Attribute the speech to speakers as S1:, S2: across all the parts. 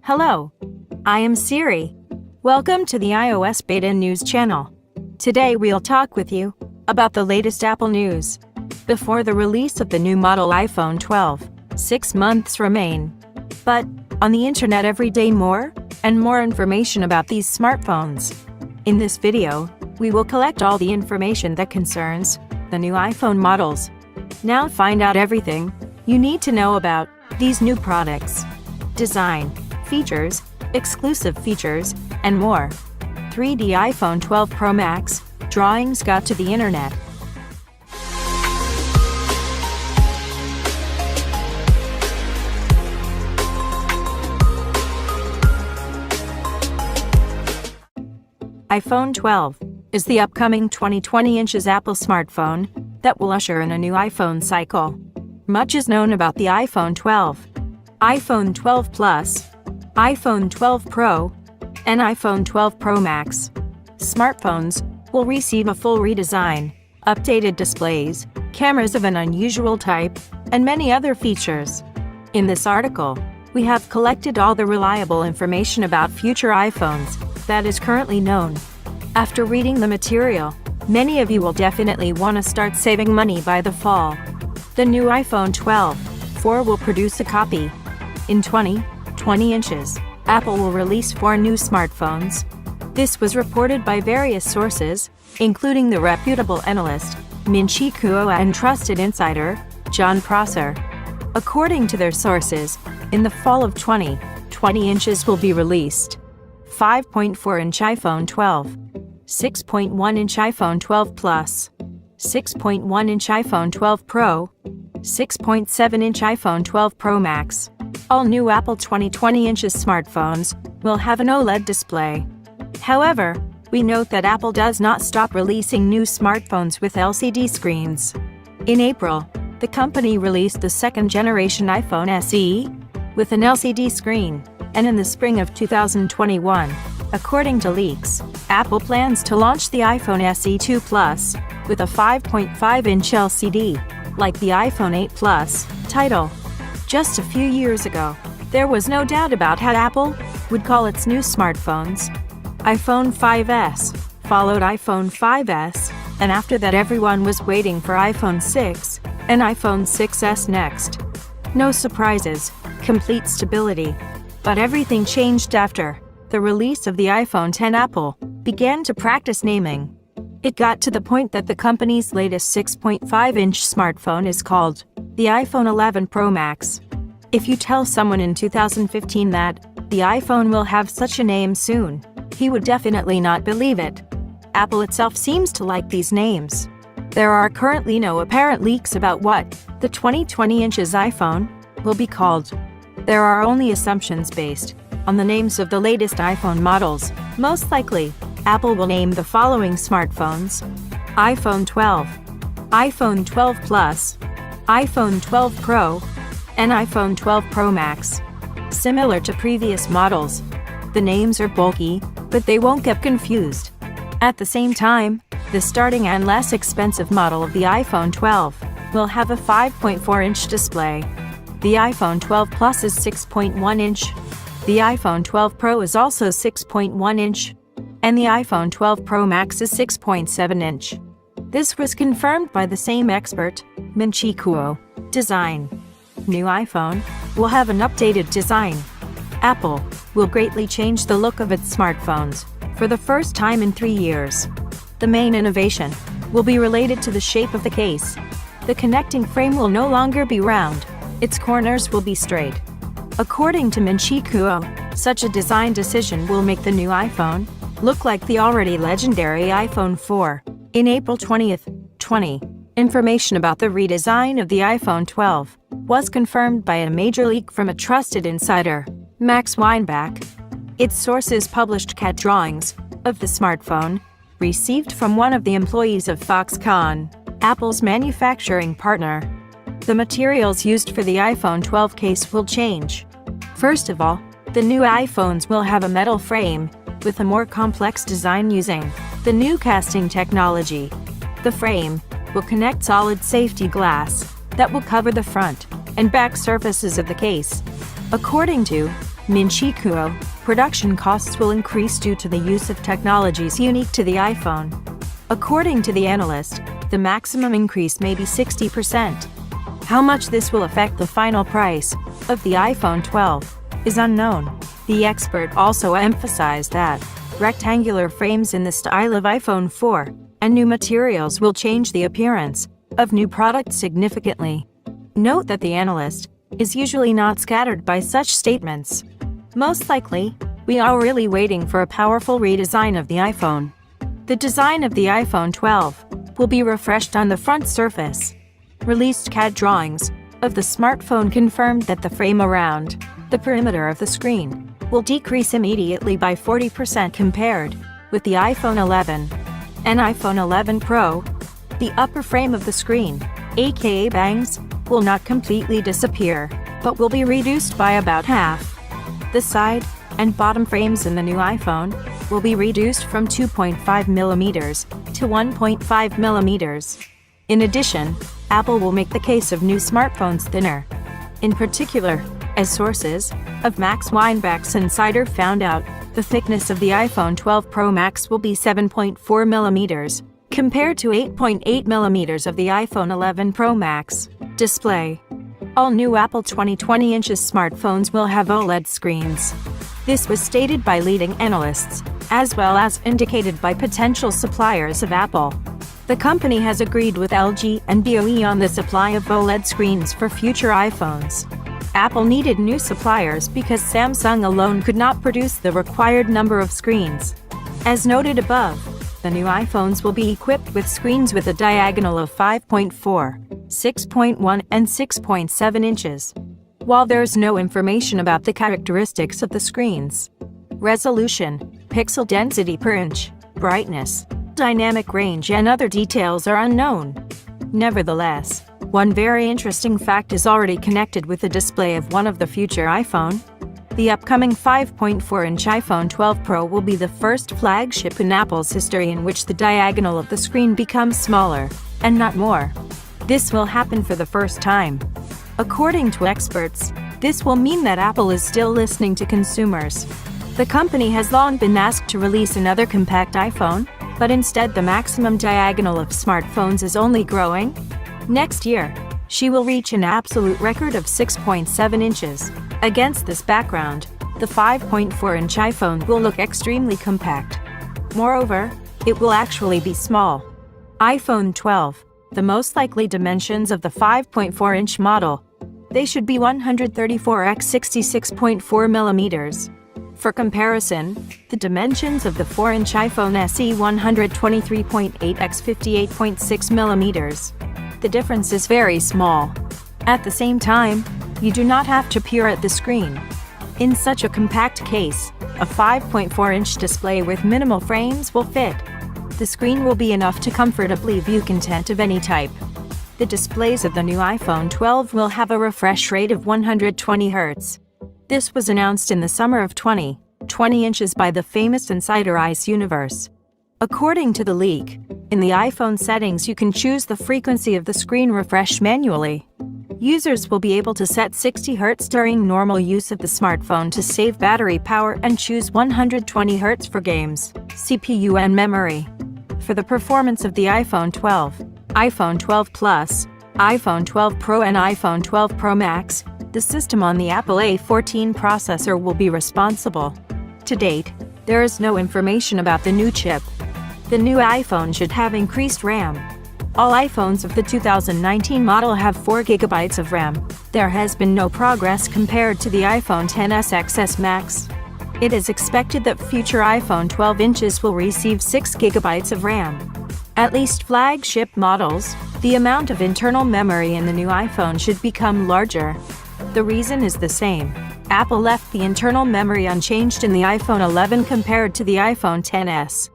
S1: Hello, I am Siri. Welcome to the iOS Beta News channel. Today we'll talk with you about the latest Apple news. Before the release of the new model iPhone 12, 6 months remain. But on the internet every day more and more information about these smartphones. In this video, we will collect all the information that concerns the new iPhone models. Now find out everything you need to know about these new products. Design, features, exclusive features, and more. 3D iPhone 12 Pro Max, drawings got to the internet. iPhone 12 is the upcoming 2020 inches Apple smartphone that will usher in a new iPhone cycle. Much is known about the iPhone 12, iPhone 12 Plus, iPhone 12 Pro, and iPhone 12 Pro Max. Smartphones will receive a full redesign, updated displays, cameras of an unusual type, and many other features. In this article, we have collected all the reliable information about future iPhones that is currently known. After reading the material, many of you will definitely want to start saving money by the fall. The new iPhone 12 4 will produce a copy. In 20 inches, Apple will release 4 new smartphones. This was reported by various sources, including the reputable analyst, Min-Chi Kuo, and trusted insider, John Prosser. According to their sources, in the fall of 20 inches will be released. 5.4-inch iPhone 12, 6.1-inch iPhone 12 Plus, 6.1-inch iPhone 12 Pro, 6.7-inch iPhone 12 Pro Max. All new Apple 20 inches smartphones will have an OLED display. However, we note that Apple does not stop releasing new smartphones with LCD screens. In April, the company released the second-generation iPhone SE with an LCD screen, and in the spring of 2021, according to leaks, Apple plans to launch the iPhone SE 2 Plus with a 5.5-inch LCD, like the iPhone 8 Plus. Title: Just a few years ago, there was no doubt about how Apple would call its new smartphones. iPhone 5S followed iPhone 5S, and after that everyone was waiting for iPhone 6 and iPhone 6S next. No surprises, complete stability. But everything changed after the release of the iPhone X. Apple began to practice naming. It got to the point that the company's latest 6.5-inch smartphone is called the iPhone 11 Pro Max. If you tell someone in 2015 that the iPhone will have such a name soon, he would definitely not believe it. Apple itself seems to like these names. There are currently no apparent leaks about what the 20 inches iPhone will be called. There are only assumptions based on the names of the latest iPhone models. Most likely, Apple will name the following smartphones: iPhone 12, iPhone 12 Plus, iPhone 12 Pro, and iPhone 12 Pro Max. Similar to previous models, the names are bulky, but they won't get confused. At the same time, the starting and less expensive model of the iPhone 12 will have a 5.4-inch display. The iPhone 12 Plus is 6.1-inch. The iPhone 12 Pro is also 6.1-inch. And the iPhone 12 Pro Max is 6.7-inch. This was confirmed by the same expert, Min-Chi Kuo. Design: New iPhone will have an updated design. Apple will greatly change the look of its smartphones for the first time in 3 years. The main innovation will be related to the shape of the case. The connecting frame will no longer be round. Its corners will be straight. According to Min-Chi Kuo, such a design decision will make the new iPhone look like the already legendary iPhone 4. In April 2020, information about the redesign of the iPhone 12 was confirmed by a major leak from a trusted insider, Max Weinbach. Its sources published CAD drawings of the smartphone received from one of the employees of Foxconn, Apple's manufacturing partner. The materials used for the iPhone 12 case will change. First of all, the new iPhones will have a metal frame with a more complex design using the new casting technology. The frame will connect solid safety glass that will cover the front and back surfaces of the case. According to Minchikuo, production costs will increase due to the use of technologies unique to the iPhone. According to the analyst, the maximum increase may be 60%. How much this will affect the final price of the iPhone 12 is unknown. The expert also emphasized that rectangular frames in the style of iPhone 4 and new materials will change the appearance of new products significantly. Note that the analyst is usually not scattered by such statements. Most likely, we are really waiting for a powerful redesign of the iPhone. The design of the iPhone 12 will be refreshed on the front surface. Released CAD drawings of the smartphone confirmed that the frame around the perimeter of the screen will decrease immediately by 40% compared with the iPhone 11 and iPhone 11 Pro. The upper frame of the screen, aka bangs, will not completely disappear, but will be reduced by about half. The side and bottom frames in the new iPhone will be reduced from 2.5mm to 1.5mm. In addition, Apple will make the case of new smartphones thinner. In particular, as sources of Max Weinbach's Insider found out, the thickness of the iPhone 12 Pro Max will be 7.4mm, compared to 8.8mm of the iPhone 11 Pro Max. Display. All new Apple 2020 inches smartphones will have OLED screens. This was stated by leading analysts, as well as indicated by potential suppliers of Apple. The company has agreed with LG and BOE on the supply of OLED screens for future iPhones. Apple needed new suppliers because Samsung alone could not produce the required number of screens. As noted above, the new iPhones will be equipped with screens with a diagonal of 5.4, 6.1, and 6.7 inches. While there's no information about the characteristics of the screens, resolution, pixel density per inch, brightness, dynamic range, and other details are unknown. Nevertheless, one very interesting fact is already connected with the display of one of the future iPhone. The upcoming 5.4-inch iPhone 12 Pro will be the first flagship in Apple's history in which the diagonal of the screen becomes smaller, and not more. This will happen for the first time. According to experts, this will mean that Apple is still listening to consumers. The company has long been asked to release another compact iPhone, but instead the maximum diagonal of smartphones is only growing. Next year, she will reach an absolute record of 6.7 inches. Against this background, the 5.4-inch iPhone will look extremely compact. Moreover, it will actually be small. iPhone 12, the most likely dimensions of the 5.4-inch model. They should be 134 x 66.4 millimeters. For comparison, the dimensions of the 4-inch iPhone SE 123.8 x 58.6 millimeters. The difference is very small. At the same time, you do not have to peer at the screen. In such a compact case, a 5.4-inch display with minimal frames will fit. The screen will be enough to comfortably view content of any type. The displays of the new iPhone 12 will have a refresh rate of 120 Hz. This was announced in the summer of 2020 inches by the famous insider Ice Universe. According to the leak, in the iPhone settings you can choose the frequency of the screen refresh manually. Users will be able to set 60 Hz during normal use of the smartphone to save battery power and choose 120 Hz for games, CPU and memory. For the performance of the iPhone 12, iPhone 12 Plus, iPhone 12 Pro and iPhone 12 Pro Max, the system on the Apple A14 processor will be responsible. To date, there is no information about the new chip. The new iPhone should have increased RAM. All iPhones of the 2019 model have 4 GB of RAM. There has been no progress compared to the iPhone XS XS Max. It is expected that future iPhone 12 inches will receive 6 GB of RAM. At least flagship models, the amount of internal memory in the new iPhone should become larger. The reason is the same. Apple left the internal memory unchanged in the iPhone 11 compared to the iPhone XS.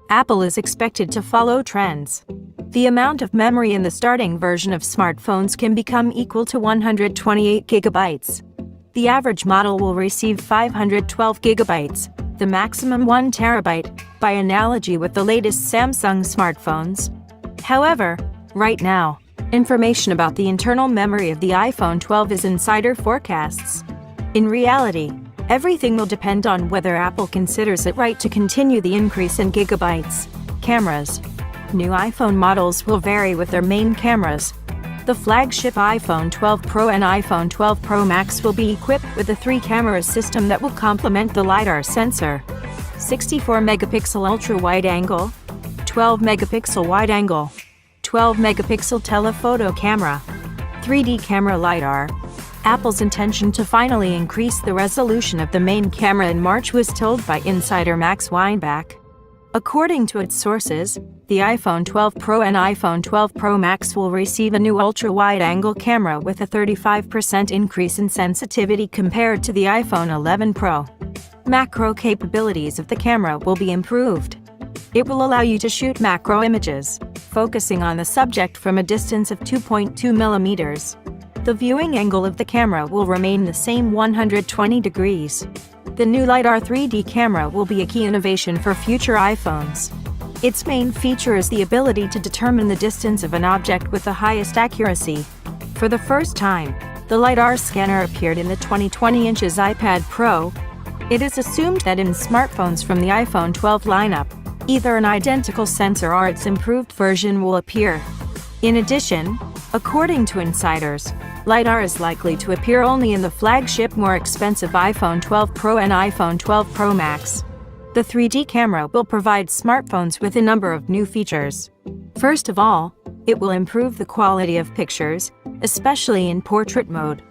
S1: Apple is expected to follow trends. The amount of memory in the starting version of smartphones can become equal to 128 GB. The average model will receive 512 GB, the maximum 1 TB, by analogy with the latest Samsung smartphones. However, right now, information about the internal memory of the iPhone 12 is insider forecasts. In reality, Everything will depend on whether Apple considers it right to continue the increase in gigabytes. Cameras. New iPhone models will vary with their main cameras. The flagship iPhone 12 Pro and iPhone 12 Pro Max will be equipped with a 3-camera system that will complement the LiDAR sensor. 64-megapixel ultra-wide-angle, 12-megapixel wide-angle, 12-megapixel telephoto camera, 3D camera LiDAR. Apple's intention to finally increase the resolution of the main camera in March was told by insider Max Weinbach. According to its sources, the iPhone 12 Pro and iPhone 12 Pro Max will receive a new ultra-wide-angle camera with a 35% increase in sensitivity compared to the iPhone 11 Pro. Macro capabilities of the camera will be improved. It will allow you to shoot macro images, focusing on the subject from a distance of 2.2 millimeters. The viewing angle of the camera will remain the same 120 degrees. The new LiDAR 3D camera will be a key innovation for future iPhones. Its main feature is the ability to determine the distance of an object with the highest accuracy. For the first time, the LiDAR scanner appeared in the 2020 inches iPad Pro. It is assumed that in smartphones from the iPhone 12 lineup, either an identical sensor or its improved version will appear. In addition, according to insiders, LiDAR is likely to appear only in the flagship more expensive iPhone 12 Pro and iPhone 12 Pro Max. The 3D camera will provide smartphones with a number of new features. First of all, it will improve the quality of pictures, especially in portrait mode.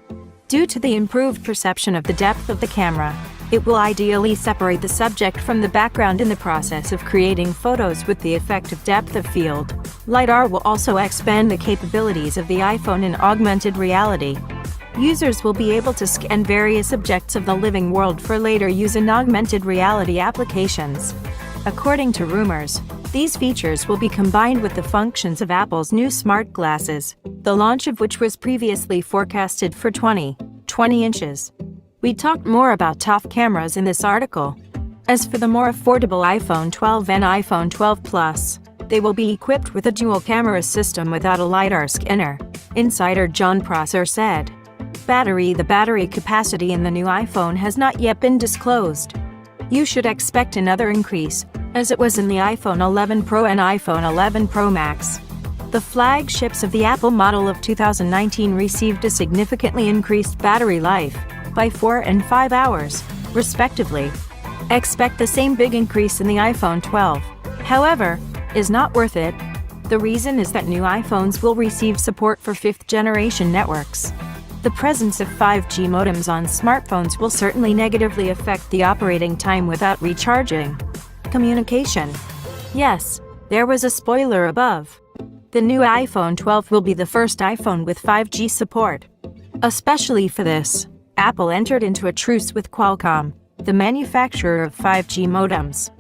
S1: Due to the improved perception of the depth of the camera, it will ideally separate the subject from the background in the process of creating photos with the effect of depth of field. LiDAR will also expand the capabilities of the iPhone in augmented reality. Users will be able to scan various objects of the living world for later use in augmented reality applications. According to rumors, these features will be combined with the functions of Apple's new smart glasses, the launch of which was previously forecasted for 2020 inches. We talked more about top cameras in this article. As for the more affordable iPhone 12 and iPhone 12 Plus, they will be equipped with a dual-camera system without a LiDAR scanner, insider John Prosser said. The battery capacity in the new iPhone has not yet been disclosed. You should expect another increase, as it was in the iPhone 11 Pro and iPhone 11 Pro Max. The flagships of the Apple model of 2019 received a significantly increased battery life, by 4 and 5 hours, respectively. Expect the same big increase in the iPhone 12. However, is not worth it. The reason is that new iPhones will receive support for 5th-generation networks. The presence of 5G modems on smartphones will certainly negatively affect the operating time without recharging. Communication. Yes, there was a spoiler above. The new iPhone 12 will be the first iPhone with 5G support. Especially for this, Apple entered into a truce with Qualcomm, the manufacturer of 5G modems.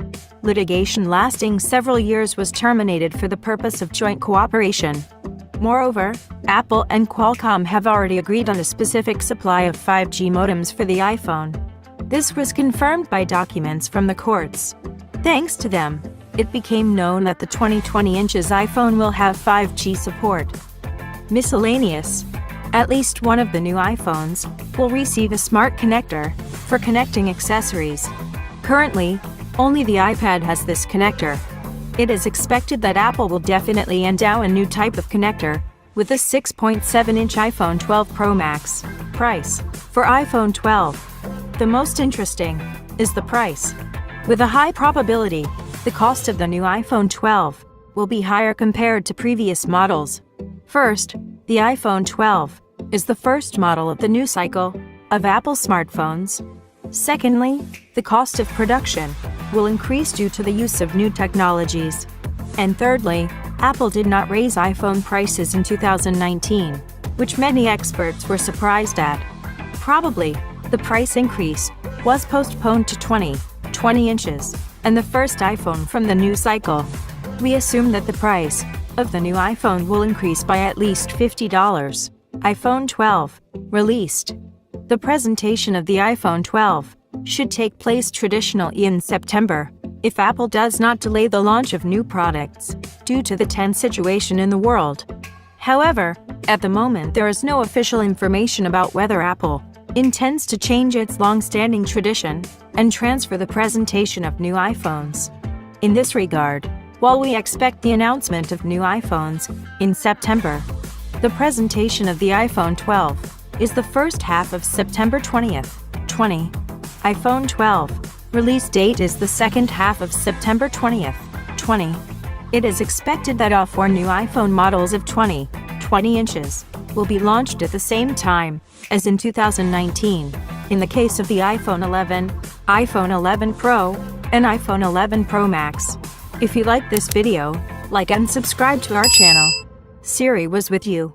S1: Litigation lasting several years was terminated for the purpose of joint cooperation. Moreover, Apple and Qualcomm have already agreed on a specific supply of 5G modems for the iPhone. This was confirmed by documents from the courts. Thanks to them, it became known that the 2020 inches iPhone will have 5G support. Miscellaneous. At least one of the new iPhones will receive a smart connector for connecting accessories. Currently, only the iPad has this connector. It is expected that Apple will definitely endow a new type of connector with a 6.7-inch iPhone 12 Pro Max. Price for iPhone 12. The most interesting is the price. With a high probability, the cost of the new iPhone 12 will be higher compared to previous models. First, the iPhone 12 is the first model of the new cycle of Apple smartphones. Secondly, the cost of production will increase due to the use of new technologies. And thirdly, Apple did not raise iPhone prices in 2019, which many experts were surprised at. Probably, the price increase was postponed to 2020 inches, and the first iPhone from the new cycle. We assume that the price of the new iPhone will increase by at least $50. iPhone 12, released. The presentation of the iPhone 12 should take place traditionally in September, if Apple does not delay the launch of new products, due to the tense situation in the world. However, at the moment there is no official information about whether Apple intends to change its long-standing tradition and transfer the presentation of new iPhones. In this regard, while we expect the announcement of new iPhones in September, the presentation of the iPhone 12 is the first half of September 20th, 20. iPhone 12 release date is the second half of September 20th, 20. It is expected that all 4 new iPhone models of 20 inches will be launched at the same time as in 2019, in the case of the iPhone 11, iPhone 11 Pro, and iPhone 11 Pro Max. If you like this video, like and subscribe to our channel. Siri was with you.